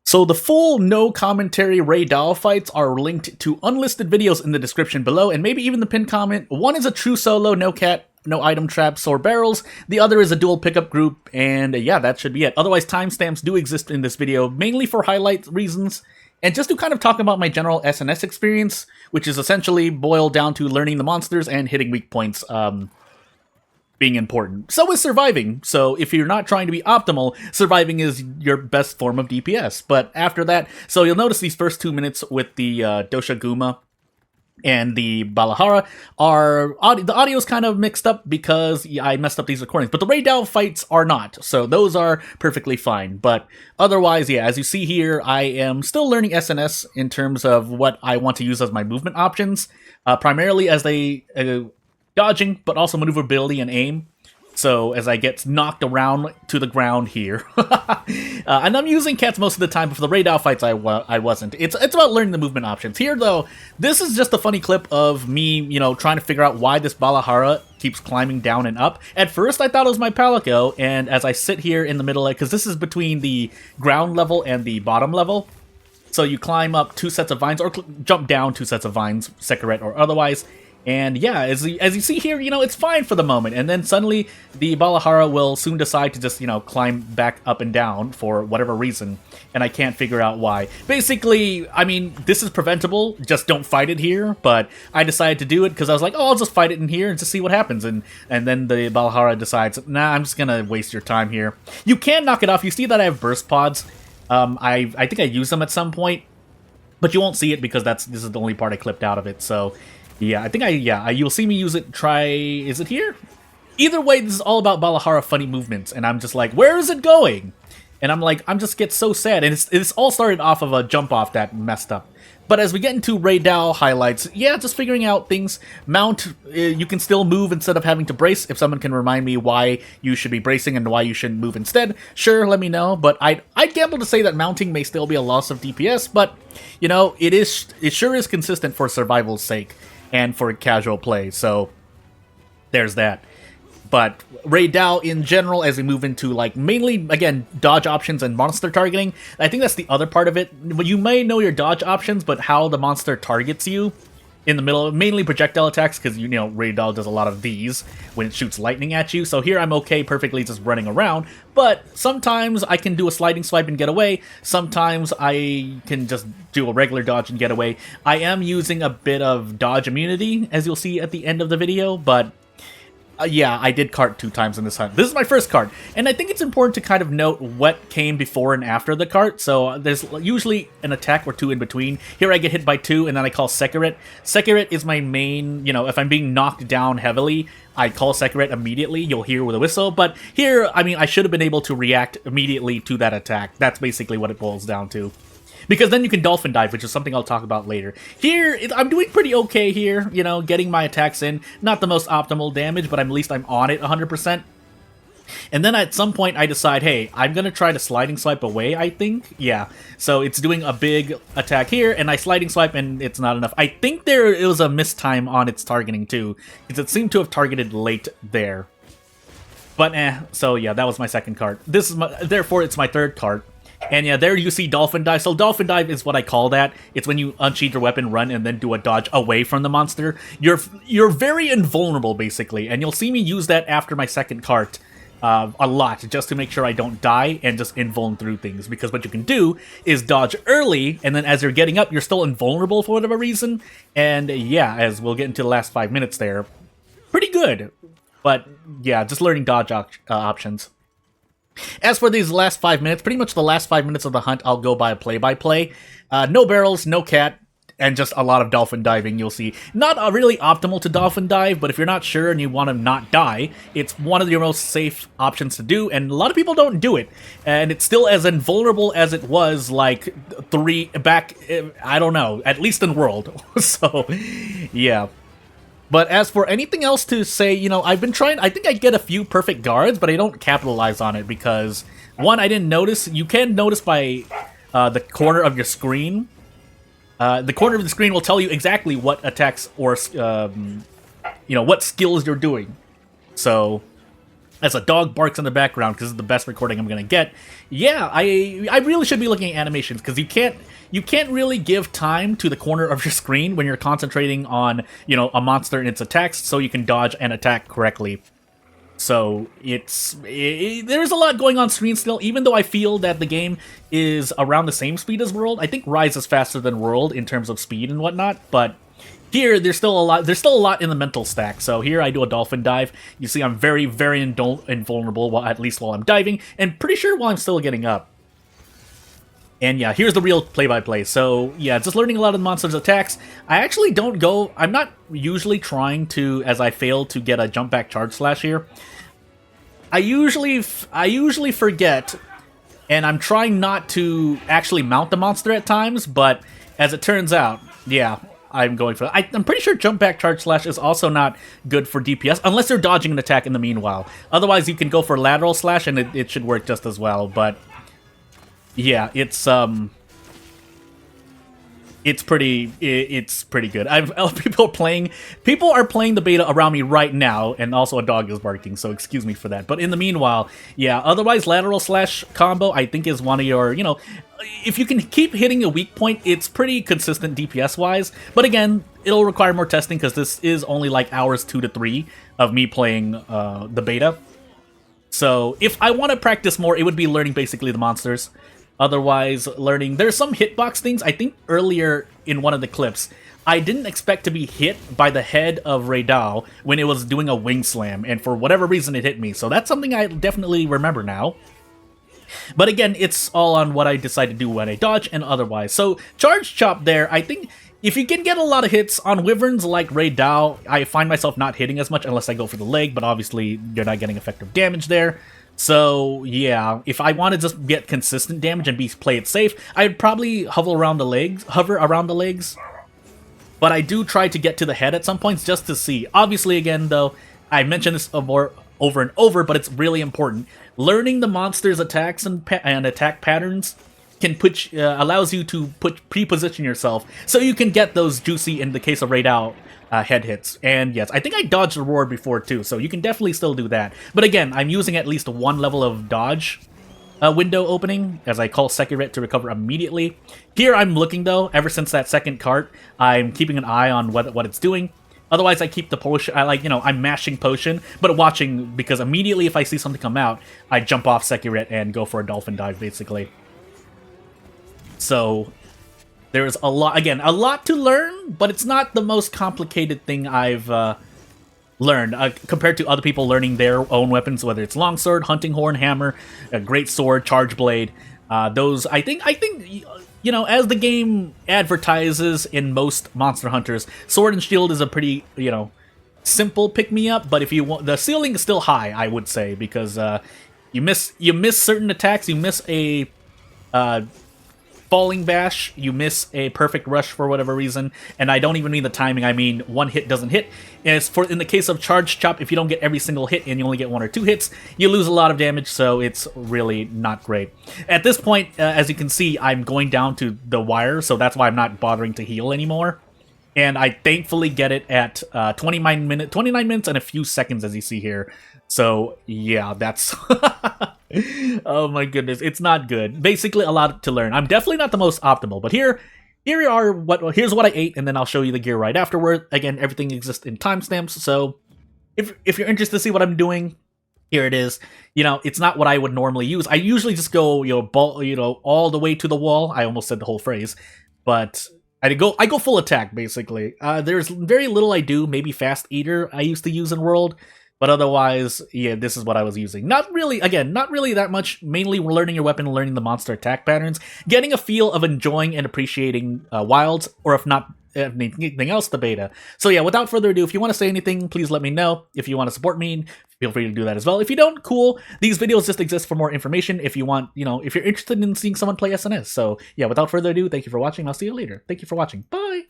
So the full no commentary Rey Dau fights are linked to unlisted videos in the description below, and maybe even the pinned comment. One is a true solo, no cat, no item traps or barrels. The other is a dual pickup group, and yeah, that should be it. Otherwise, timestamps do exist in this video, mainly for highlight reasons, and just to kind of talk about my general SnS experience, which is essentially boiled down to learning the monsters and hitting weak points, being important. So is surviving. So if you're not trying to be optimal, surviving is your best form of DPS. But after that, so you'll notice these first 2 minutes with the Doshaguma and the Balahara the audio's kind of mixed up because I messed up these recordings. But the Rey Dau fights are not. So those are perfectly fine. But otherwise, yeah, as you see here, I am still learning SnS in terms of what I want to use as my movement options. Primarily as dodging, but also maneuverability and aim. So as I get knocked around to the ground here. And I'm using cats most of the time, but for the Rey Dau fights I wasn't. It's about learning the movement options. Here though, this is just a funny clip of me, trying to figure out why this Balahara keeps climbing down and up. At first I thought it was my Palico, and as I sit here in the middle, because this is between the ground level and the bottom level, so you climb up 2 sets of vines, or jump down 2 sets of vines, Sekiret or otherwise. And yeah, as you see here, it's fine for the moment. And then suddenly the Balahara will soon decide to just, climb back up and down for whatever reason. And I can't figure out why. Basically, I mean, this is preventable. Just don't fight it here. But I decided to do it because I was like, oh, I'll just fight it in here and just see what happens. And then the Balahara decides, nah, I'm just going to waste your time here. You can knock it off. You see that I have burst pods. I think I use them at some point. But you won't see it because this is the only part I clipped out of it. So yeah, I think you'll see me use it. Is it here? Either way, this is all about Balahara funny movements, and I'm just like, where is it going? And I'm like, just get so sad, and it's all started off of a jump off that messed up. But as we get into Rey Dau highlights, yeah, just figuring out things. Mount, you can still move instead of having to brace. If someone can remind me why you should be bracing and why you shouldn't move instead, sure, let me know. But I'd gamble to say that mounting may still be a loss of DPS, but, it sure is consistent for survival's sake and for casual play, so there's that. But Rey Dau in general, as we move into, mainly, again, dodge options and monster targeting, I think that's the other part of it. You may know your dodge options, but how the monster targets you in the middle, mainly projectile attacks, because, Rey Dau does a lot of these when it shoots lightning at you, so here I'm okay perfectly just running around, but sometimes I can do a sliding swipe and get away, sometimes I can just do a regular dodge and get away. I am using a bit of dodge immunity, as you'll see at the end of the video, but yeah, I did cart 2 times in this hunt. This is my first cart, and I think it's important to kind of note what came before and after the cart. So there's usually an attack or 2 in between. Here I get hit by 2, and then I call Sekiret. Sekiret is my main, if I'm being knocked down heavily, I call Sekiret immediately. You'll hear with a whistle, but here, I mean, I should have been able to react immediately to that attack. That's basically what it boils down to. Because then you can dolphin dive, which is something I'll talk about later. Here, I'm doing pretty okay here, getting my attacks in. Not the most optimal damage, but at least I'm on it 100%. And then at some point I decide, hey, I'm going to try to sliding swipe away, I think. Yeah, so it's doing a big attack here, and I sliding swipe, and it's not enough. I think it was a mistime on its targeting, too, because it seemed to have targeted late there. But so yeah, that was my second card. Therefore, it's my third card. And yeah, there you see Dolphin Dive. So Dolphin Dive is what I call that. It's when you unsheath your weapon, run, and then do a dodge away from the monster. You're very invulnerable, basically. And you'll see me use that after my second cart a lot, just to make sure I don't die and just invuln through things. Because what you can do is dodge early, and then as you're getting up, you're still invulnerable for whatever reason. And yeah, as we'll get into the last 5 minutes there, pretty good. But yeah, just learning dodge options. As for these last 5 minutes, pretty much the last 5 minutes of the hunt, I'll go by a play-by-play. No barrels, no cat, and just a lot of dolphin diving, you'll see. Not really optimal to dolphin dive, but if you're not sure and you want to not die, it's one of your most safe options to do, and a lot of people don't do it. And it's still as invulnerable as it was, I don't know, at least in World. So, yeah. But as for anything else to say, I've been trying, I think I get a few perfect guards, but I don't capitalize on it because, one, I didn't notice. You can notice by the corner of your screen. The corner of the screen will tell you exactly what attacks or, what skills you're doing. So, as a dog barks in the background because it's the best recording I'm gonna get. Yeah, I really should be looking at animations because you can't really give time to the corner of your screen when you're concentrating on, you know, a monster and its attacks, so you can dodge and attack correctly. So there's a lot going on screen still, even though I feel that the game is around the same speed as World. I think Rise is faster than World in terms of speed and whatnot, but here there's still a lot in the mental stack. So here I do a dolphin dive. You see I'm very, very invulnerable, at least while I'm diving, and pretty sure while I'm still getting up. And yeah, here's the real play-by-play. So yeah, just learning a lot of the monster's attacks. I'm not usually trying to, as I fail to get a jump back charge slash here. I usually forget, and I'm trying not to actually mount the monster at times, but as it turns out, yeah, I'm going for that. I'm pretty sure jump back charge slash is also not good for DPS, unless they're dodging an attack in the meanwhile. Otherwise, you can go for lateral slash, and it should work just as well, but yeah, it's pretty good. People are playing the beta around me right now, and also a dog is barking, so excuse me for that. But in the meanwhile, yeah, otherwise lateral slash combo I think is one of your, you know, if you can keep hitting a weak point, it's pretty consistent DPS wise. But again, it'll require more testing because this is only like hours 2 to 3 of me playing the beta. So if I want to practice more, it would be learning basically the monsters. Otherwise, learning... There's some hitbox things. I think earlier in one of the clips, I didn't expect to be hit by the head of Rey Dau when it was doing a wing slam, and for whatever reason it hit me. So that's something I definitely remember now. But again, it's all on what I decide to do when I dodge and otherwise. So charge chop there, I think if you can get a lot of hits on wyverns like Rey Dau, I find myself not hitting as much unless I go for the leg, but obviously you're not getting effective damage there. So yeah, if I want to just get consistent damage and play it safe, I'd probably hover around the legs. But I do try to get to the head at some points just to see. Obviously, again though, I mentioned this over and over, but it's really important. Learning the monster's attacks and attack patterns can allows you to pre-position yourself so you can get those juicy, in the case of Rey Dau, head hits. And yes, I think I dodged the roar before too, so you can definitely still do that. But again, I'm using at least one level of dodge window opening, as I call Sekiret to recover immediately. Here I'm looking though, ever since that second cart, I'm keeping an eye on what it's doing. Otherwise, I keep the potion, I'm mashing potion, but watching, because immediately if I see something come out, I jump off Sekiret and go for a dolphin dive, basically. So there's a lot to learn, but it's not the most complicated thing I've learned compared to other people learning their own weapons, whether it's longsword, hunting horn, hammer, a great sword, charge blade. Those I think you know, as the game advertises in most Monster Hunters, sword and shield is a pretty, you know, simple pick me up. But if you want, the ceiling is still high, I would say, because you miss certain attacks, you miss a falling bash, you miss a perfect rush for whatever reason, and I don't even mean the timing, I mean one hit doesn't hit. And in the case of charge chop, if you don't get every single hit and you only get 1 or 2 hits, you lose a lot of damage, so it's really not great. At this point, as you can see, I'm going down to the wire, so that's why I'm not bothering to heal anymore. And I thankfully get it at 29 minutes and a few seconds, as you see here. So yeah, that's... Oh my goodness, it's not good. Basically, a lot to learn. I'm definitely not the most optimal, but here's what I ate, and then I'll show you the gear right afterward. Again, everything exists in timestamps, so if you're interested to see what I'm doing, here it is. You know, it's not what I would normally use. I usually just go, all the way to the wall. I almost said the whole phrase, but I go full attack basically. There's very little I do. Maybe Fast Eater I used to use in World. But otherwise, yeah, this is what I was using. Not really that much, mainly learning your weapon, learning the monster attack patterns, getting a feel of enjoying and appreciating wilds, or if not anything else, the beta. So yeah, without further ado, if you want to say anything, please let me know. If you want to support me, feel free to do that as well. If you don't, cool. These videos just exist for more information if you want, if you're interested in seeing someone play SnS. So yeah, without further ado, thank you for watching. I'll see you later. Thank you for watching. Bye!